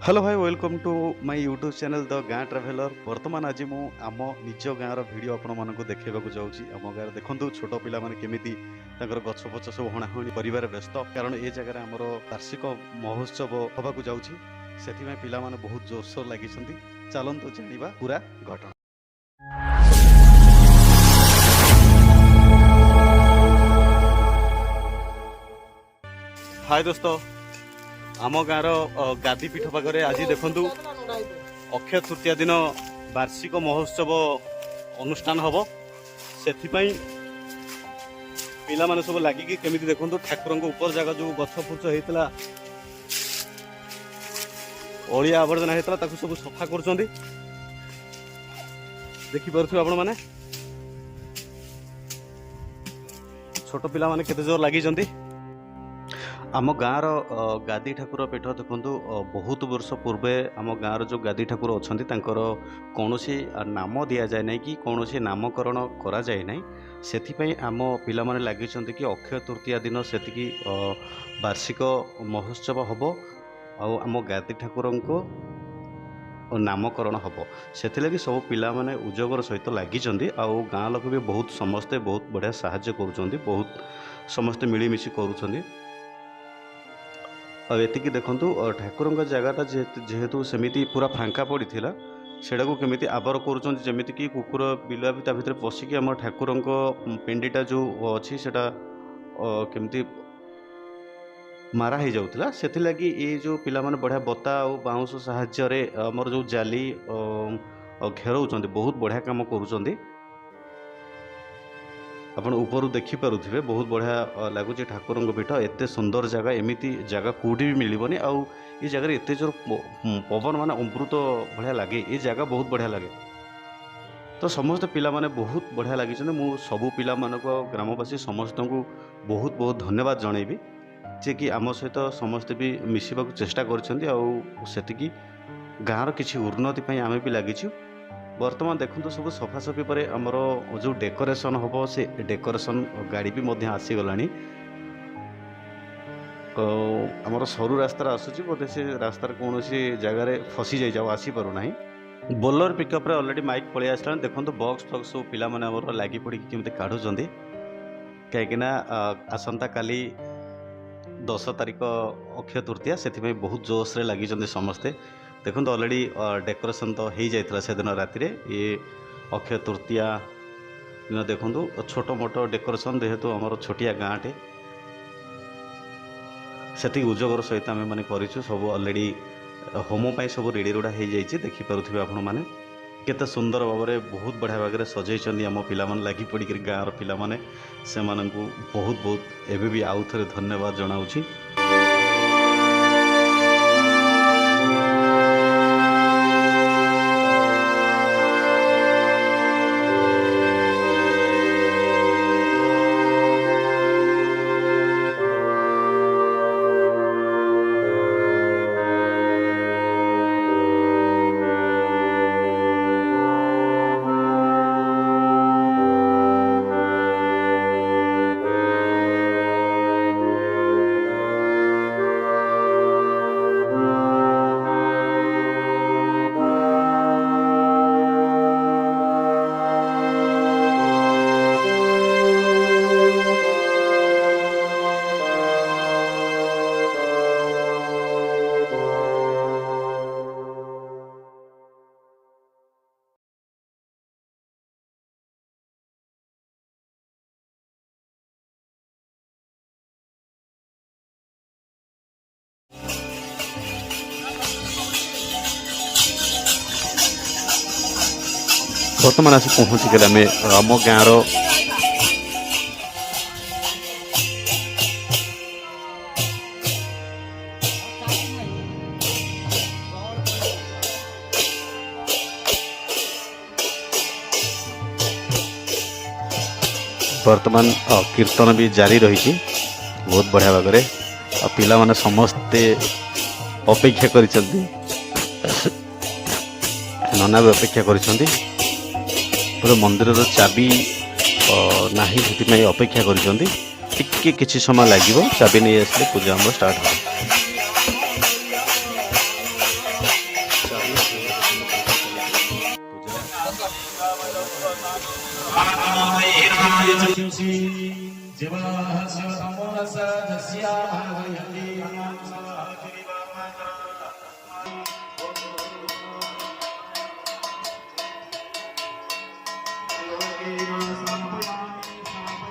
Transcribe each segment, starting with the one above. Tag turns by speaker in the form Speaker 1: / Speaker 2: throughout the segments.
Speaker 1: Hello भाई welcome to my YouTube channel the Gaon traveller. बर्तमान आज मु आम निज गाँव भिडियो आपण मानक देखा जाऊँगी। आम गाँव देखो छोट पिला माने केमिति गछ फछ सब हणाहणी कर व्यस्त, कारण ए जगह आमर वार्षिक महोत्सव होगा जाऊँगी। से पिला माने बहुत जोरसोर लगी। चलतु जाना पूरा घटना। हाय दोस्तों, आम गाँव गादी पीठ पाखे आज देखु अक्षय तृतीया दिन वार्षिक महोत्सव अनुष्ठान हम। से पिला माने सब लगिकी केमिति देखु ठाकुर ऊपर जगह जो गछ फुच होता अलिया आवर्जना होता सब सफा कर देखिपे आपण मैंने छोट पिला माने केते जोर लगी। आम गाँव गादी ठाकुर पीठ देखु बहुत वर्ष पूर्वे आम गाँव जो गादी ठाकुर अच्छा कौन नाम दि जाए ना कि कौन नामकरण करा जाए ना। से आम पिला माने लगी कि अक्षय तृतीया दिन से वार्षिक महोत्सव हम आम गादी ठाकुर को नामकरण हम। से सब पिला माने उद्योगर सहित लगी। गाँ लोक भी बहुत समस्ते बहुत बढ़िया साहाय्य कर, बहुत समस्ते मिलमिशि करुँच। एतिकी देखु ठाकुर जगहटा जेहेतु सेमिति पूरा फांका पड़ी सेटा को केमिति आबर करमिति कि कुकुर बिलुआ भी भितर पशिकी आम ठाकुर पिंडीटा जो अच्छी सेटा केमिति मारा हो जाऊला। से ये जो पिला माने बढ़िया बता और बाउंश साहाय्य आमर जो जाली घेराउं बहुत बढ़िया काम करुँच। आपण ऊपर देखिपे बहुत बढ़िया लगुच ठाकुर पीठ। एत सुंदर जगह एमती जगह कौटी भी मिलबनी। आउ ये जगह एत जोर पवन माने अमृत बढ़िया लगे। ये जगह बहुत बढ़िया लगे। तो समस्त पिला माने बहुत बढ़िया लगी। मु सबू पिला मानक ग्रामवासी समस्त को बहुत बहुत धन्यवाद जनइबी जे कि आम सहित समस्ते भी मिसवा चेष्टा कर गाँव किसी उन्नति आम भी लगिचु। वर्तमान देखो सब सफासफी पर आमर जो डेकोरेशन हम से डेकोरेशन गाड़ी भी आसीगला। आमर सरू रास्ता आसूँ बोधे से रास्ता कौन जगार फसी जाए आसीपारना। बोलर पिकअप अलरेडी माइक पलि आसला। देखो बक्स फक्स सब पिला माने आमर लगी पड़ी केमती काढ़ुंट कहीं आसंता काली 10 तारिख अक्षय तृतीया से बहुत जोश रे लगी समस्ते। देखो अलरेडी डेकोरेशन तो हो जाता से दिन राति ये अक्षय तृतीया दिन देखो छोट मोट डेकोरेशन जेहेतु आमर छोटिया गाँटे से उद्योगर सहित आम मैंने करूँ। सब अलरेडी होम सब रेडी रुड़ा हो जाए। देखिपे आपण मैंने केते सुंदर भाव में बहुत बढ़िया भाव सजाई आम पिला माने लगी पड़ी गाँव पिला माने से बहुत बहुत एवं भी आउ थे धन्यवाद जनाऊँगी। बर्तमान आसी पहुँचिक आम आम गाँव वर्तमान कीर्तन भी जारी रही बहुत बढ़िया भाव में। पिला माने समस्ते अपेक्षा कर नना भी अपेक्षा कर मंदिर चाबी ना से अपेक्षा कर किसी समय लगे चाबी नहीं आसले पूजा आरंभ स्टार्ट हो।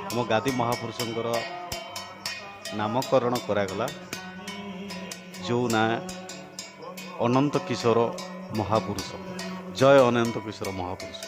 Speaker 1: ଆମ ଗାଦି ମହାପୁରୁଷଙ୍କର ନାମକରଣ କରାଗଲା, ଯେଉଁ ନାଁ ଅନନ୍ତ କିଶୋର ମହାପୁରୁଷ। ଜୟ ଅନନ୍ତ କିଶୋର ମହାପୁରୁଷ।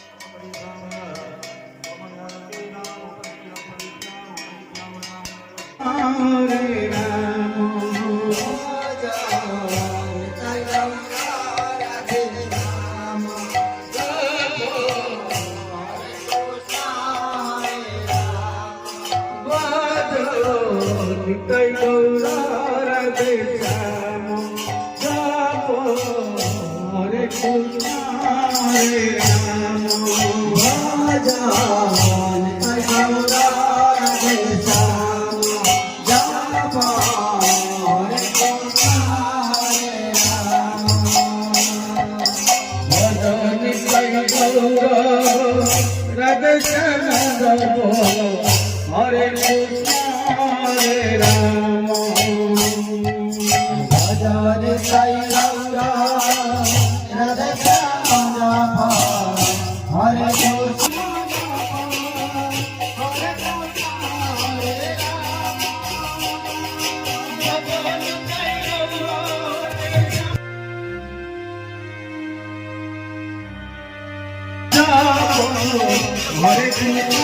Speaker 2: Hare Krishna, Hare Rama, Hare Sai Rama, Radha Shama, Hare Krishna, Hare Krishna,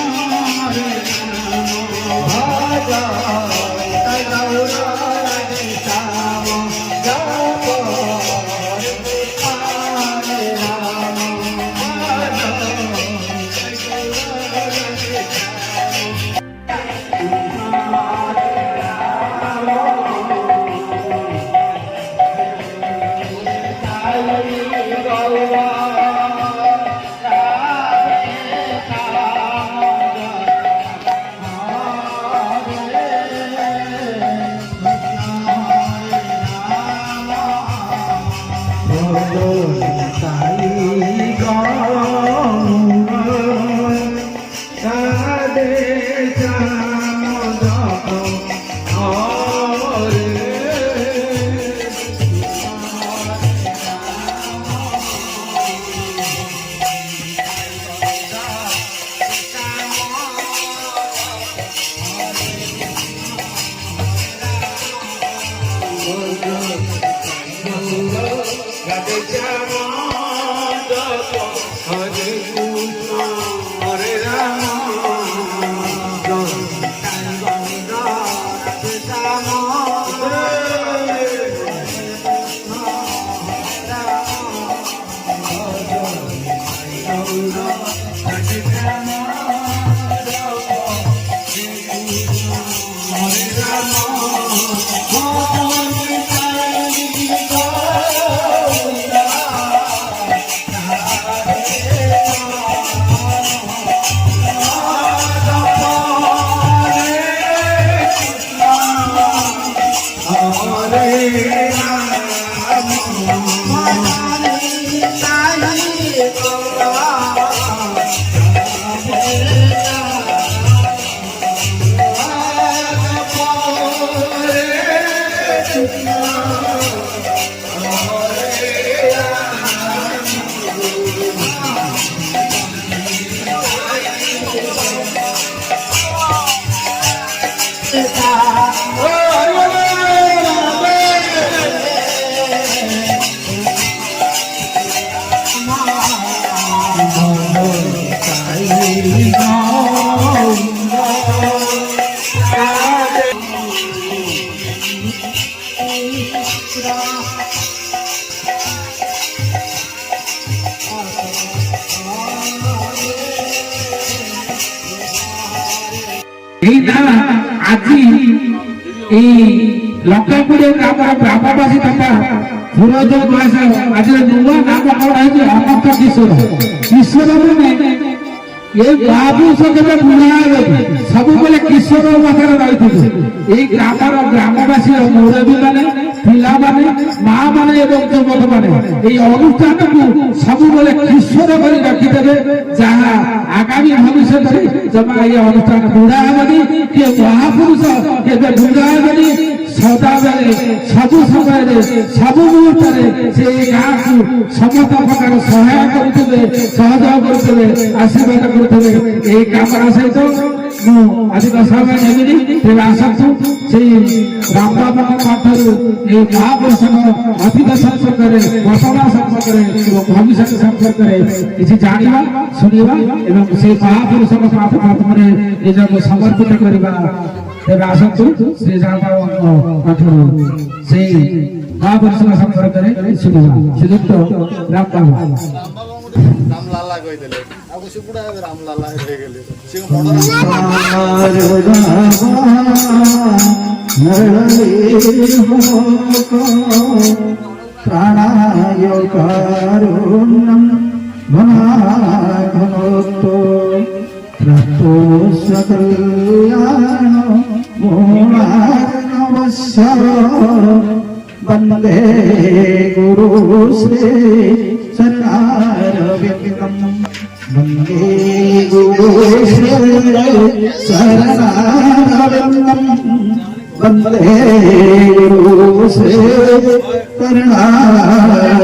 Speaker 3: আজি এই লঙ্কাপুর গ্রামের গ্রামবাসী তথা সুরজ মহাশয় আজ নূয়া নাম করা হয়েছে ଅନନ୍ତ କିଶୋର କିଶୋର ମାନେ ये महापुरुष केବେ ବୁଢା ହେବେ ସବୁବେଳେ କିଶୋର ଅବସ୍ଥାରେ ରହିଥିବେ। ଏଇ ଗ୍ରାମବାସୀ ମୁରବୀ ମାନେ ପିଲାମାନେ ମା ମାନେ ଏବଂ ଯୁବକ ମାନେ ଏଇ ଅନୁଷ୍ଠାନକୁ ସବୁବେଳେ କିଶୋର କରି ରଖିଦେବେ, ଯାହା ଆଗାମୀ ଭବିଷ୍ୟତରେ ଜମା ଏ ଅନୁଷ୍ଠାନ ବୁଢା ହେବନି କି ମହାପୁରୁଷ କେବେ ବୁଢା ହେବନି। ସଦାବେଳେ ସବୁ ସମୟରେ ସବୁ ମୁହୂର୍ତ୍ତରେ ସେ ଗାଁକୁ ସମସ୍ତ ପ୍ରକାର ସହାୟ କରୁଥିବେ, ସହଯୋଗ କରୁଥିବେ, ଆଶୀର୍ବାଦ କରୁଥିବେ। ଏହି କାମନା ସହିତ ମୁଁ ଅଧିକ ସମୟ ନେବିନି, ତେବେ ଆସନ୍ତୁ ସେଇ ରାମବାବୁଙ୍କ ପାଖରୁ ଏହି ମହାପୁରୁଷଙ୍କ ଅତୀତ ସମ୍ପର୍କରେ, ବର୍ତ୍ତମାନ ସମ୍ପର୍କରେ ଏବଂ ଭବିଷ୍ୟତ ସମ୍ପର୍କରେ କିଛି ଜାଣିବା, ଶୁଣିବା ଏବଂ ସେଇ ମହାପୁରୁଷଙ୍କ ମାଧ୍ୟମରେ ନିଜକୁ ସମର୍ପିତ କରିବା। ତେବେ ଆସନ୍ତୁ ଶ୍ରୀ ରାମବାବୁଙ୍କ ପାଖରୁ ସେଇ ମହାପୁରୁଷଙ୍କ ସମ୍ପର୍କରେ ଶୁଣିବା। ଶ୍ରୀଯୁକ୍ତ ରାମବାବୁ।
Speaker 4: ରାମଲାଲା କହିଦେଲେ ଆଉ ସେ ବୁଢା ରାମଲାଲା ହେଇଗଲେ ସେ
Speaker 2: प्राणाय कारुण्यं घनाघनोत्तो रतो सकल्याण मूलार्णवस्य वन्दे गुरुश्री शरणारविन्दं वन्दे गुरुश्री शरणारविन्दं वन्दे गुरुश्री शरणारविन्दं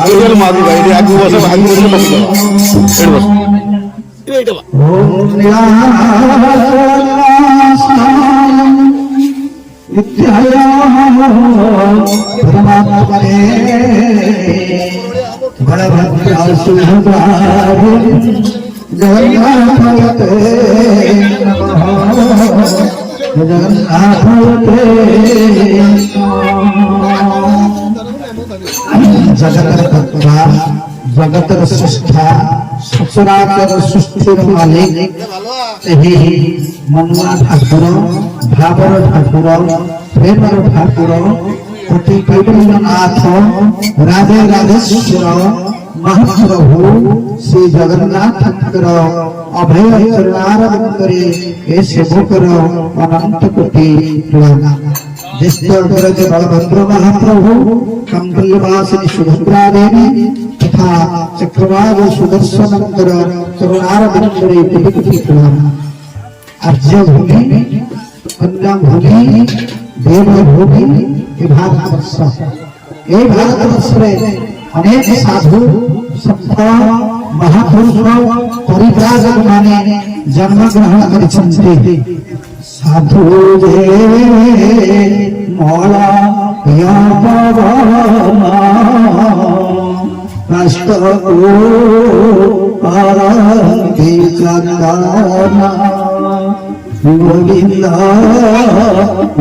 Speaker 4: ହରିଗଲ ମାଧୁ ଭାଇ ଏଠି ଆଗକୁ ବସ ଆଗକୁ ବସିଲେ ବସିବ ଏଠି ବସ
Speaker 2: बलभद्र सुभद्रारे जगन्नाथवते नमः जगन्नाथवते जगतर कर्ता जगतर सृष्टा सचराचर सृष्टिर मालिक ଏହି ମନୁଆ ଠାକୁର ଭାବର ଠାକୁର ପ୍ରେମର ଠାକୁର କୋଟି କୈବଲ୍ୟନାଥ ରାଧେ ରାଧେଶ୍ୱର ମହାପ୍ରଭୁ ଶ୍ରୀ ଜଗନ୍ନାଥଙ୍କର ଅଭୟ ଚରଣାରବିନ୍ଦରେ ଏ ସେବକର ଅନନ୍ତ କୋଟି ପ୍ରଣାମ। ଜ୍ୟେଷ୍ଠ ଅଗ୍ରଜ ବଳଭଦ୍ର ମହାପ୍ରଭୁ କମ୍ପଲ୍ୟବାସିନୀ ସୁଭଦ୍ରା ଦେବୀ ତଥା ଚକ୍ରବାଳ ସୁଦର୍ଶନଙ୍କର ଚରଣାରବିନ୍ଦରେ କୋଟି କୋଟି ପ୍ରଣାମ। आर्यभूमि कन्याभूमि देवभूमि भारतवर्ष ये भारतवर्ष अनेक साधु संत महापुरुष परिव्राजक माने जन्म ग्रहण करिसंति साधु जे मल राष्ट्र को पारंति चंदना गोविंद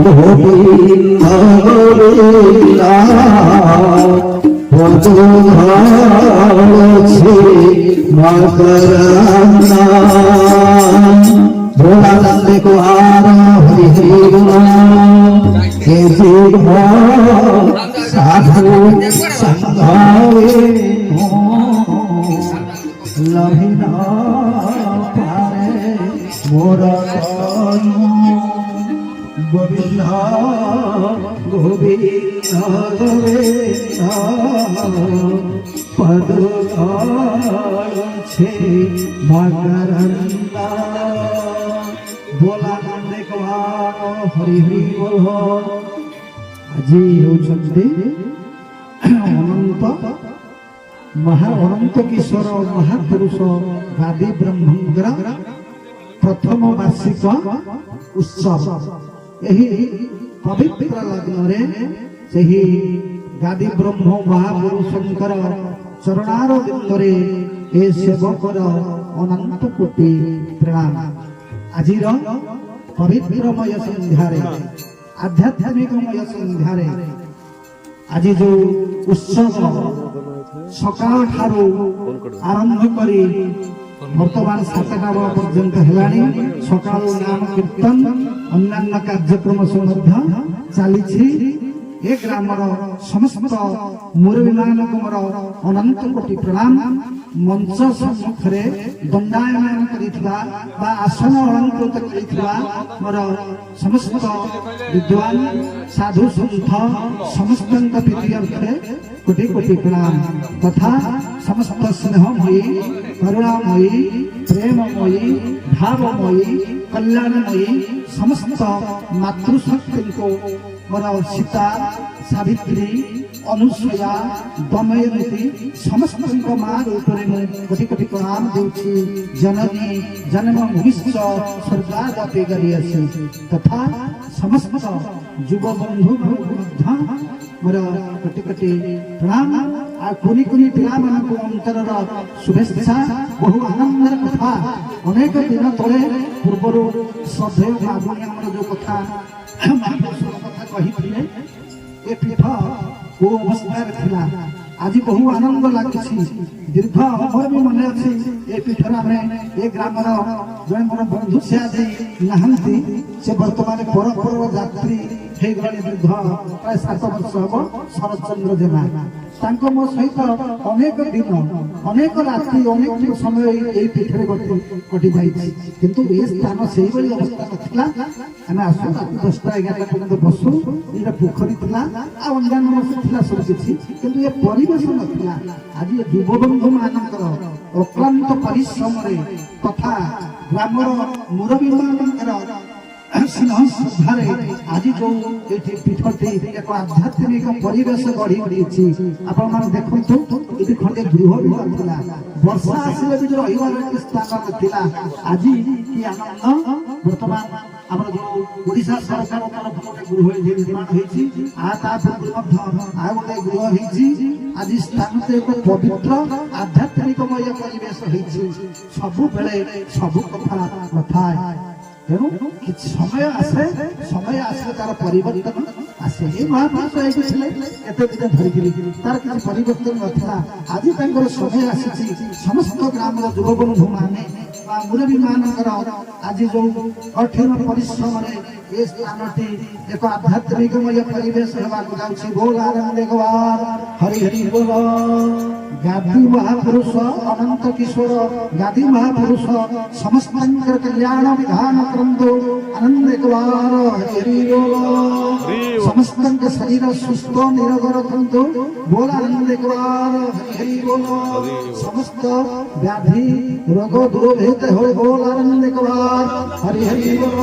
Speaker 2: गोविंद गोविंद मकरंदा भोलानंद कुमार हरि हरि हे जीव साधु संघावे लहिना मोर गोविंद गोविंद गोविंद पद छे मकरंदा भोलानंद कुमार हरि हरि बोल। आज होचंदी अनंत अनंत किशोर महापुरुष गादी ब्रह्मंगर प्रथम वार्षिक उत्सव यही पवित्र लग्न से गादी ब्रह्म महापुरुषंकर चरणारविंदरे ए सेवकर अनंत कोटि प्रणाम। आज पवित्रमय संध्यारे आध्यात्मिकमय संध्यारे आज जो उत्सव सकाल ठारू आरंभ करी বর্তমান 7টা পর্যন্ত হেলানি সকাল নাম কীর্তন অন্যান্য কার্যক্রম ମଧ୍ୟ ଚାଲିଛି ଏ ଗ୍ରାମର ସମସ୍ତ ମୁରବୀମାନଙ୍କୁ ମୋର ଅନନ୍ତ କୋଟି ପ୍ରଣାମ ମଞ୍ଚ ସମ୍ମୁଖରେ ଦଣ୍ଡାୟମାନ କରିଥିବା ବା ଆସନ ଅଳଙ୍କୃତ କରିଥିବା ମୋର ସମସ୍ତ ବିଦ୍ୱାନ ସାଧୁ ସନ୍ଥ ସମସ୍ତଙ୍କ ପ୍ରୀତି ଅର୍ଥେ କୋଟି କୋଟି ପ୍ରଣାମ ତଥା ସମସ୍ତ ସ୍ନେହମୟୀ କରୁଣାମୟୀ ପ୍ରେମମୟୀ ଭାବମୟୀ କଲ୍ୟାଣମୟୀ ସମସ୍ତ ମାତୃଶକ୍ତିଙ୍କୁ ମୋର ସୀତା ସାବିତ୍ରୀ ଅନୁସୂୟା ଦମୟନ୍ତୀ ସମସ୍ତଙ୍କ ମା ରୂପରେ ମୁଁ କୋଟି କୋଟି ପ୍ରଣାମ ଦେଉଛି ଜନନୀ ଜନ୍ମ ଭୂମିଶ୍ଚ ସ୍ୱର୍ଗାଦପି କରି ଆସି ତଥା ସମସ୍ତ ଯୁବବନ୍ଧୁ ମଧ୍ୟ ମୋର କୋଟି କୋଟି ପ୍ରଣାମ ଆଉ କୁନି କୁନି ପିଲାମାନଙ୍କୁ ଅନ୍ତରର ଶୁଭେଚ୍ଛା ବହୁ ଆନନ୍ଦର କଥା ଅନେକ ଦିନ ତଳେ ପୂର୍ବରୁ ଶ୍ରଦ୍ଧେୟ ମାଗୁଣୀ ଆମର ଯୋଉ କଥା କଥା କହିଥିଲେ ଏ ପୀଠ କୋଉ ଅବସ୍ଥାରେ ଥିଲା ଆଜି ବହୁ ଆନନ୍ଦ ଲାଗୁଛି ଦୀର୍ଘ ମୋର ବି ମନେ ଅଛି ଏ ପୀଠରେ ଆମେ ଏ ଗ୍ରାମର ଜଣେ ମୋର ବନ୍ଧୁ ସେ ଆଜି ନାହାନ୍ତି ସେ ବର୍ତ୍ତମାନ ପରପରର ଯାତ୍ରୀ ହେଇଗଲାଣି ଦୀର୍ଘ ପ୍ରାୟ 7 ବର୍ଷ ହବ ଶରତଚନ୍ଦ୍ର ଜେନା ତାଙ୍କ ମୋ ସହିତ ଅନେକ ଦିନ ଅନେକ ରାତି ଅନେକ ସମୟ ଏଇ ପୀଠରେ କଟି ଯାଇଛି କିନ୍ତୁ ଏ ସ୍ଥାନ ସେଇଭଳି ଅବସ୍ଥା ନଥିଲା ଆମେ ଆସୁ ରାତି 10ଟା 11ଟା ପର୍ଯ୍ୟନ୍ତ ବସୁ ଏଇଟା ପୋଖରୀ ଥିଲା ଆଉ ଅନ୍ୟାନ୍ୟ ବର୍ଷ ଥିଲା ସବୁ କିଛି କିନ୍ତୁ ଏ ପରିବେଶ ନଥିଲା ଆଜି ଯୁବବନ୍ଧୁ ମାନଙ୍କର ଅକ୍ଲାନ୍ତ ପରିଶ୍ରମରେ ତଥା ଗ୍ରାମର ମୁରବୀ ମାନଙ୍କର ଶ୍ରଦ୍ଧାରେ ଆଜି ଯୋଉ ଏଠି ପୀଠଟି ଏକ ଆଧ୍ୟାତ୍ମିକ ପରିବେଶ ଗଢି ଉଠିଛି ଆପଣମାନେ ଦେଖନ୍ତୁ ଏଠି ଖଣ୍ଡେ ଗୃହ ବି ଥିଲା ବର୍ଷା ଆସିଲେ ବି ରହିବାର ସ୍ଥାନ ନଥିଲା ଆଜି କି ଆନନ୍ଦ ବର୍ତ୍ତମାନ ଆମର ଯୋଉ ଓଡ଼ିଶା ସରକାର ତରଫରୁ ଗୋଟେ ଗୃହ ନିର୍ମାଣ ହେଇଛି ତା ପୂର୍ବରୁ ମଧ୍ୟ ଆଉ ଗୋଟେ ଗୃହ ହେଇଛି ଆଜି ସ୍ଥାନଟି ଏକ ପବିତ୍ର ଆଧ୍ୟାତ୍ମିକମୟ ପରିବେଶ ହେଇଛି ସବୁବେଳେ ସବୁ କଥା ନଥାଏ ତେଣୁ କିଛି ସମୟ ଆସିଲେ ତାର ପରିବର୍ତ୍ତନ ଆସେ ଏ ମହାପୁରୁଷ ଏଇଠି ଥିଲେ ଏତେ ଦିନ ଧରିକିରି ତାର କିଛି ପରିବର୍ତ୍ତନ ନଥିଲା ଆଜି ତାଙ୍କର ସମୟ ଆସିଛି ସମସ୍ତ ଗ୍ରାମର ଯୁବବନ୍ଧୁ ମାନେ ବା ମୁରବୀ ମାନଙ୍କର ଆଜି ଯୋଉ କଠିନ ପରିଶ୍ରମରେ ଏ ସ୍ଥାନଟି ଏକ ଆଧ୍ୟାତ୍ମିକମୟ ପରିବେଶ ହେବାକୁ ଯାଉଛି ବୋଲ ଆନନ୍ଦ ଗବାର ହରି ହରି ବୋଲ ଗାଦି ମହାପୁରୁଷ ଅନନ୍ତ କିଶୋର ଗାଦି ମହାପୁରୁଷ ସମସ୍ତଙ୍କର କଲ୍ୟାଣ ବିଧାନ କରନ୍ତୁ ଆନନ୍ଦ ଗବାର ହରି ବୋଲ ସମସ୍ତଙ୍କ ଶରୀର ସୁସ୍ଥ ନିରୋଗ ରଖନ୍ତୁ ବୋଲ ଆନନ୍ଦ ଗବାର ହରି ବୋଲ ସମସ୍ତ ବ୍ୟାଧି ରୋଗ ଦୂରଭେଦ ହୋଇ ବୋଲ ଆନନ୍ଦ ଗବାର ହରି ହରି ବୋଲ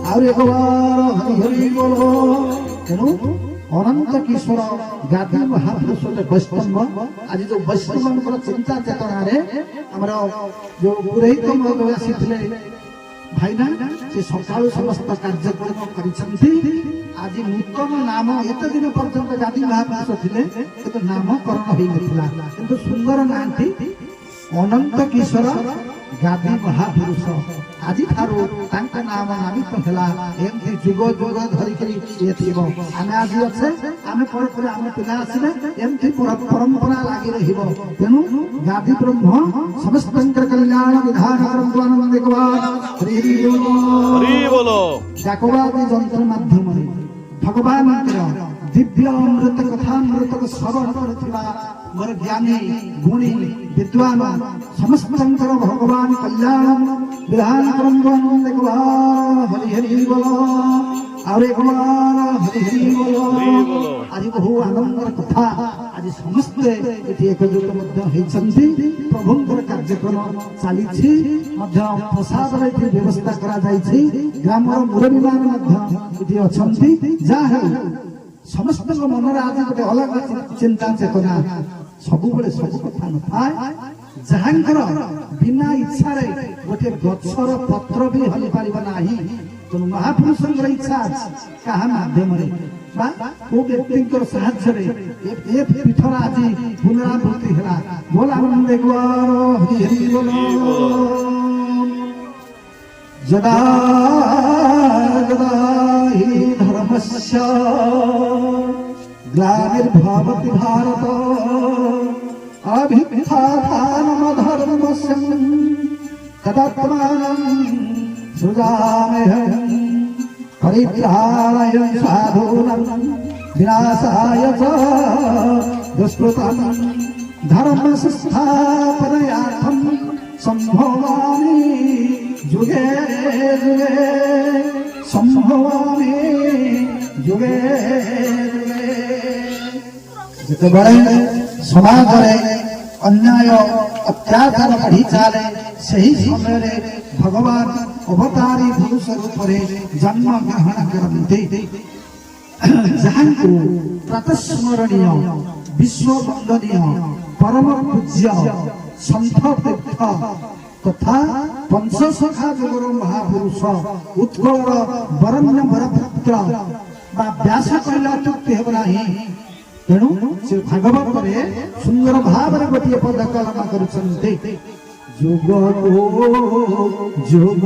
Speaker 2: ଆଉ ଏକ ବାର ହରି ହରି ବୋଲ ତେଣୁ ଅନନ୍ତ କିଶୋର ଗାଦି ମହାପୁରୁଷ ବୈଷ୍ଣବ ଆଜି ଯୋଉ ବୈଷ୍ଣବଙ୍କର ଚିନ୍ତା ଚେତନାରେ ଆମର ଯୋଉ ପୁରୋହିତ ମହୋଦୟ ଆସିଥିଲେ ଭାଇନା ସେ ସକାଳୁ ସମସ୍ତ କାର୍ଯ୍ୟକ୍ରମ କରିଛନ୍ତି ଆଜି ନୂତନ ନାମ ଏତେ ଦିନ ପର୍ଯ୍ୟନ୍ତ ଗାଦି ମହାପୁରୁଷ ଥିଲେ କିନ୍ତୁ ନାମକରଣ ହେଇନଥିଲା କିନ୍ତୁ ସୁନ୍ଦର ନାଁଟି ଅନନ୍ତ କିଶୋର ଗାଦି ମହାପୁରୁଷ ଆଜିଠାରୁ ତାଙ୍କ ନାମ ନାମିତ ହେଲା ଏମିତି ଯୁଗ ଯୁଗ ଧରିକିରି ଇଏ ଥିବ ଆମେ ଆଜି ଅଛେ ଆମେ ପରେ ପରେ ଆମ ପିଲା ଆସିଲେ ଏମିତି ପରମ୍ପରା ଲାଗି ରହିବ ତେଣୁ ଗାଦି ବ୍ରହ୍ମ ସମସ୍ତଙ୍କର କଲ୍ୟାଣ ବିଧାନ କରନ୍ତୁ ଆନନ୍ଦ ଡାକବାଦୀ ଯନ୍ତ୍ର ମାଧ୍ୟମରେ ଭଗବାନଙ୍କର ଦିବ୍ୟ ଅମୃତ କଥା ଅମୃତ ଶ୍ରବଣ କରୁଥିବା ମୋର ଜ୍ଞାନୀ ଗୁଣୀ ବିଦ୍ୱାନ ସମସ୍ତଙ୍କର ଭଗବାନ କଲ୍ୟାଣ ବିଧାନ କରନ୍ତୁ ଆନନ୍ଦ ହରି ହରି ବୋଲ ଆଉ ଏକ ହରି ହରି ବୋଲ ଆଜି ବହୁ ଆନନ୍ଦର କଥା ଆଜି ସମସ୍ତେ ଏଠି ଏକଜୁଟ ମଧ୍ୟ ହେଇଛନ୍ତି ପ୍ରଭୁଙ୍କର କାର୍ଯ୍ୟକ୍ରମ ଚାଲିଛି ମଧ୍ୟ ପ୍ରସାଦର ଏଠି ବ୍ୟବସ୍ଥା କରାଯାଇଛି ଗ୍ରାମର ମୁରବୀମାନେ ମଧ୍ୟ ଏଠି ଅଛନ୍ତି ଯାହା ହେଉ ସମସ୍ତଙ୍କ ମନରେ ଆଜି ଗୋଟେ ଅଲଗା ଚିନ୍ତା ଚେତନା ସବୁବେଳେ ସବୁ କଥା ନଥାଏ ଯାହାଙ୍କର ବିନା ଇଚ୍ଛାରେ ଗୋଟେ ଗଛର ପତ୍ର ବି ହଲି ପାରିବ ନାହିଁ ତେଣୁ ମହାପୁରୁଷଙ୍କର ଇଚ୍ଛା ଅଛି କାହା ମାଧ୍ୟମରେ ବା କୋଉ ବ୍ୟକ୍ତିଙ୍କର ସାହାଯ୍ୟରେ ଏ ପୀଠର ଆଜି ପୁନରାବୃତ୍ତି ହେଲା ବୋଲ ଆନନ୍ଦ ହରି ହରି ବୋଲ ଯଦା ଯଦା ହି ଧର୍ମସ୍ୟ ଗ୍ଲାନିର୍ଭବତି ଭାରତ अभित्थानमधर्मस्यं तदात्मानं सृजाम्यहं परित्राणाय साधूनां विनाशाय च दुष्कृतं धर्मसंस्थापनार्थं सम्भवामि जुगे जुगे सम्भवामि जुगे जुगे। ଯେତେବେଳେ ସମାଜରେ ଅନ୍ୟାୟ ଅତ୍ୟାଚାର ବଢି ଚାଲେ ସେହି ସମୟରେ ଭଗବାନ ଅବତାରୀ ପୁରୁଷ ରୂପରେ ଜନ୍ମ ଗ୍ରହଣ କରନ୍ତି, ଯାହାଙ୍କୁ ପ୍ରାତଃସ୍ମରଣୀୟ ବିଶ୍ୱ ବନ୍ଦନୀୟ ପରମ ପୂଜ୍ୟ ସନ୍ଥ ତୀର୍ଥ ତଥା ପଞ୍ଚସଖା ଯୁଗର ମହାପୁରୁଷ ଉତ୍କଳର ବରଣ୍ୟ ବରପୁତ୍ର ବା ବ୍ୟାସ କହିଲେ ଅତ୍ୟୁକ୍ତି ହେବ ନାହିଁ। ତେଣୁ ସେ ଭାଗବତରେ ସୁନ୍ଦର ଭାବରେ ଗୋଟିଏ ପଦ କଲମ କରୁଛନ୍ତି, ଯୁଗକୁ ଯୁଗ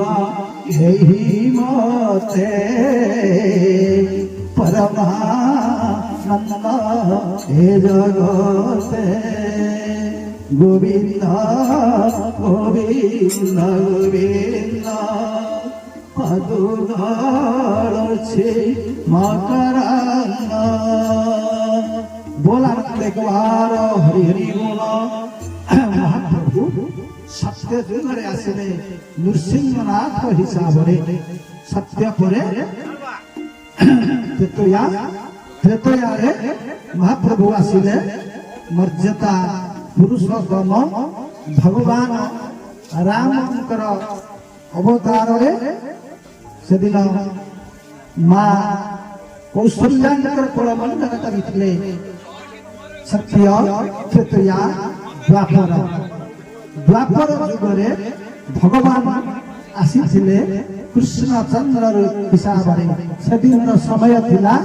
Speaker 2: ଏହି ମତେ ପରମାନନ୍ଦ ଏ ଜଗତେ ଗୋବିନ୍ଦ ଗୋବିନ୍ଦ ଗୋବିନ୍ଦ पदुगाळछे मकरांग बोला एक बार हरि हरि बोल। महाप्रभु सत्य जुगरे आसिले नृसिंहनाथ हिसाब रे सत्य परे त्रेतया रे महाप्रभु आसिले मर्यादा पुरुषोत्तम भगवान रामंकर अवतार रे सेदिन माँ कौशल्याकर कोलमंडन करिथिले। सत्य त्रेतया द्वापर जुगरे भगवान आसीथिले कृष्णचंद्र हिसाब रे सेदिन समय थिला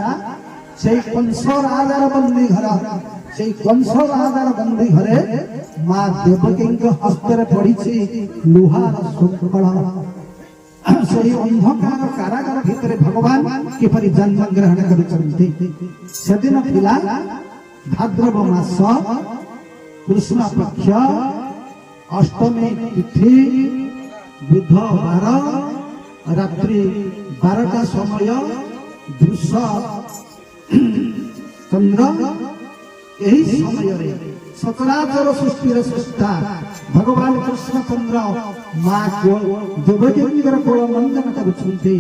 Speaker 2: सेई कंस राजार बंदी घर सेई कंस राजार बंदी घरे माँ देवकी हस्ତରେ पड़िछि लुहार ଶୃଙ୍ଖଳ। ସେହି ଅନ୍ଧକାର କାରାଗାର ଭିତରେ ଭଗବାନ କିପରି ଜନ୍ମ ଗ୍ରହଣ କରିଛନ୍ତି। ସେଦିନ ଥିଲା ଭାଦ୍ରବ ମାସ କୃଷ୍ଣ ପକ୍ଷ ଅଷ୍ଟମୀ ତିଥି ବୁଧବାର ରାତ୍ରି 12ଟା ସମୟ ବୃଷ ଚନ୍ଦ୍ର। ଏହି ସମୟରେ ସଚରାଚର ସୃଷ୍ଟିର ସ୍ରଷ୍ଟା ଭଗବାନ କୃଷ୍ଣଚନ୍ଦ୍ର ମା ଦେବକୀଙ୍କର କୋଳମଣ୍ଡନ କରୁଛନ୍ତି,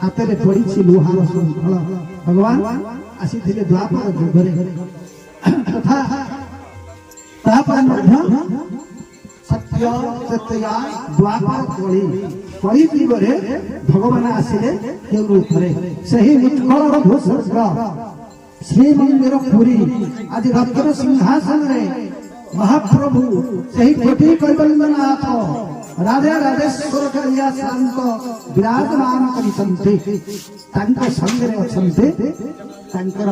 Speaker 2: ହାତରେ ପଡିଛି ଲୁହାର ଶୃଙ୍ଖଳ। ଭଗବାନ ଆସିଥିଲେ ଦ୍ୱାପର ଯୁଗରେ ତଥା ତାପରେ ମଧ୍ୟ ସତ୍ୟ ତ୍ରେତୟା ଦ୍ୱାପର କଳି ଯୁଗରେ ଭଗବାନ ଆସିଲେ କେଉଁ ରୂପରେ? ସେହି ଉତ୍କଳର ଭୂସ୍ୱର୍ଗ ଶ୍ରୀମନ୍ଦିର ପୁରୀ ଆଜି ରତ୍ନ ସିଂହାସନରେ महाप्रभु सही कोटि कैवल्यनाथ राधे राधेश्वर करिया शांत विराजमान करिसंते। तांक संगरे अछंते तांकर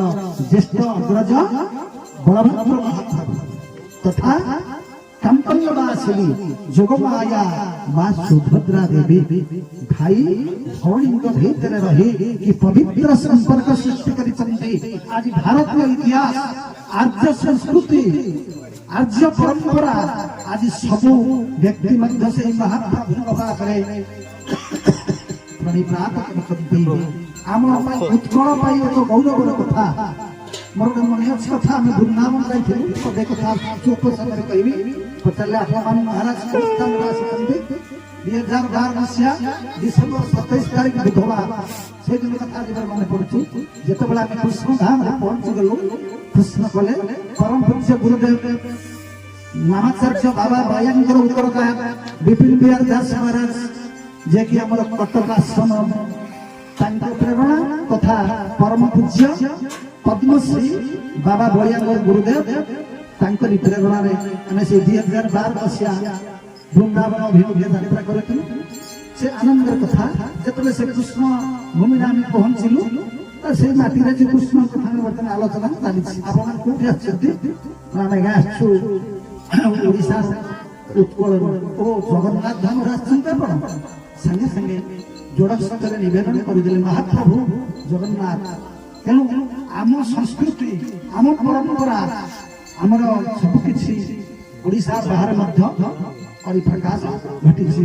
Speaker 2: ज्येष्ठ अग्रज बलभद्र महाप्रभु तथा कंपल्यवासिनी जोगमाया मां सुभद्रा देवी भाई भौणी भीतर रही कि पवित्र संपर्क सृष्टि करिसंते। आज भारतीय इतिहास आर्य संस्कृति आर्य परंपरा आज सबु व्यक्ति मध्य से महाप्रभु पाखरे प्रणिपात करते। आम उत्कल एक गौरवर कथा मोर मन अच्छी कथा आम वृंदावन जाइलु पदे कथा चुप समय कहि पचारे आप महाराज आसी 2012 मसीहा डिसेम्बर 27 तारीख बुधवार से दिन कथा जीवन मन पड़ुछि। जेतेबेला आम कृष्ण धाम पहुंची गलु कृष्ण कले परम पूज्य गुरुदेव नामाचार्य बाबा भयंकर उत्तरदायक विपिन बिहार दास महाराज जे कि हमर कटक आश्रम प्रेरणा तथा परम पूज्य पद्मश्री बाबा भयंकर गुरुदेव प्रेरणा आम से 2012 मसीहा वृंदावन अभिमुखे यात्रा करूँ। से आनंद कथा जिते से कृष्ण भूमि आम पहुंचलु से माटी कृष्ण कथा बर्तमान आलोचना चली। आप ओडिशा उत्कल ओ जगन्नाथ धाम राजचंद्रपण संगे संगे जोड़ा सत्तर निवेदन करदे महाप्रभु जगन्नाथ। तेणु आम संस्कृति आम परंपरा आमर सबकि ओडिशा बाहर मध्य परिप्रकाश घटिछि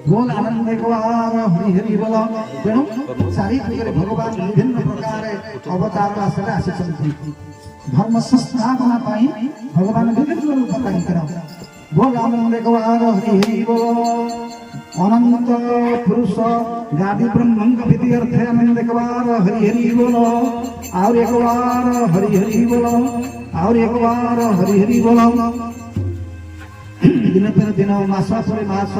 Speaker 2: बोल आनंद एकवार हरि हरि बोल तेणु चारि दिगरे भगवान विभिन्न प्रकार अवतार आसरे आसिछन्ति धर्म संस्थापना पाई भगवान विभिन्न रूप तांकर बोल आनंद एकवार हरि हरि बोल अनंत पुरुष गादी ब्रह्मंग विधि अर्थे आनंद एकवार हरि हरि बोल और एक बार हरि हरि बोलो और एक बार हरि हरि बोलो दिन पर दिन मास पर मास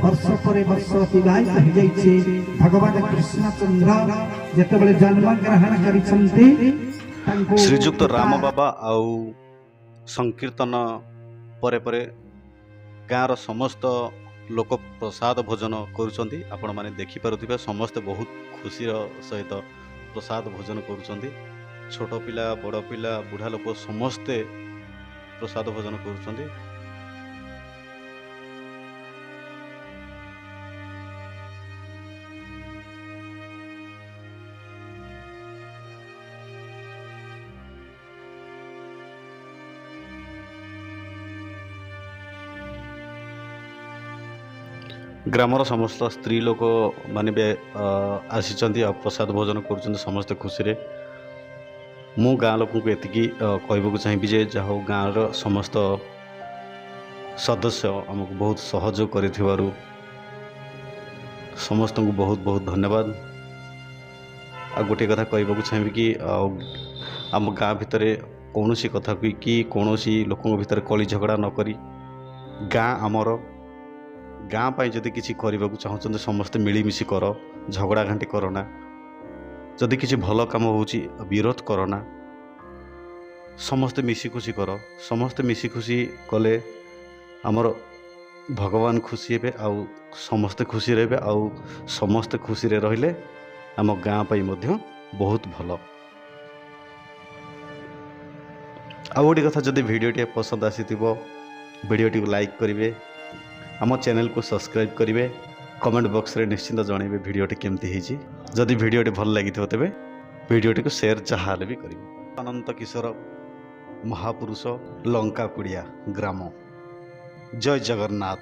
Speaker 2: वर्ष पर वर्ष अतिबाहित हो जाइछे भगवान कृष्णचंद्र जेतेबेले जन्म ग्रहण करिसंती
Speaker 1: श्रीजुक्त राम बाबा आउ संकीर्तन परे परे गाँव समस्त लोक प्रसाद भोजन करुचंती आपण माने देखि पारुथिबे समस्त बहुत खुशी सहित प्रसाद भोजन करुचंती छोट पिला बड़ पिला बुढ़ा लोक समस्ते प्रसाद भोजन करुचंती ग्रामर समस्त स्त्री लोक माने भी आसिचंती प्रसाद भोजन करुचंती समस्त खुशी रे मु गाँ लोक को एतिकी कहबो चाहिए जे जहाँ गाँव समस्त सदस्य आमको बहुत सहयोग करिथिबारु समस्त को बहुत बहुत धन्यवाद आ गोटे कथा कहबो चाहिए कि आम गाँ भितर कौन सी कथा कि कौन सी लोकों भितर कली झगड़ा न करी गाँ आमर गाँ पाई जदि किसी करने को चाहते समस्ते मिलमिशि कर झगड़ा घांटी करना जदि किसी भल काम होची विरोध करना समस्ते मिसी खुशी कर समस्ते मिसी खुशी कले आमर भगवान खुशी हे आउ समस्ते खुशी रहे आउ समस्ते खुशी रे रहिले आम गाँ पाई मध्य बहुत भल आ गोटे कथा जदि वीडियोटी पसंद आसीथिबो वीडियोटी को लाइक करेंगे आम चैनल को सब्सक्राइब करेंगे कमेंट बॉक्स रे निश्चिंत जनइबे वीडियोटी केमती होईची जदि वीडियोटी भल लगी तेबे वीडियोटी को शेयर जहाँ भी करेंगे अनंत किशोर महापुरुष लंका कुड़िया ग्राम जय जगन्नाथ।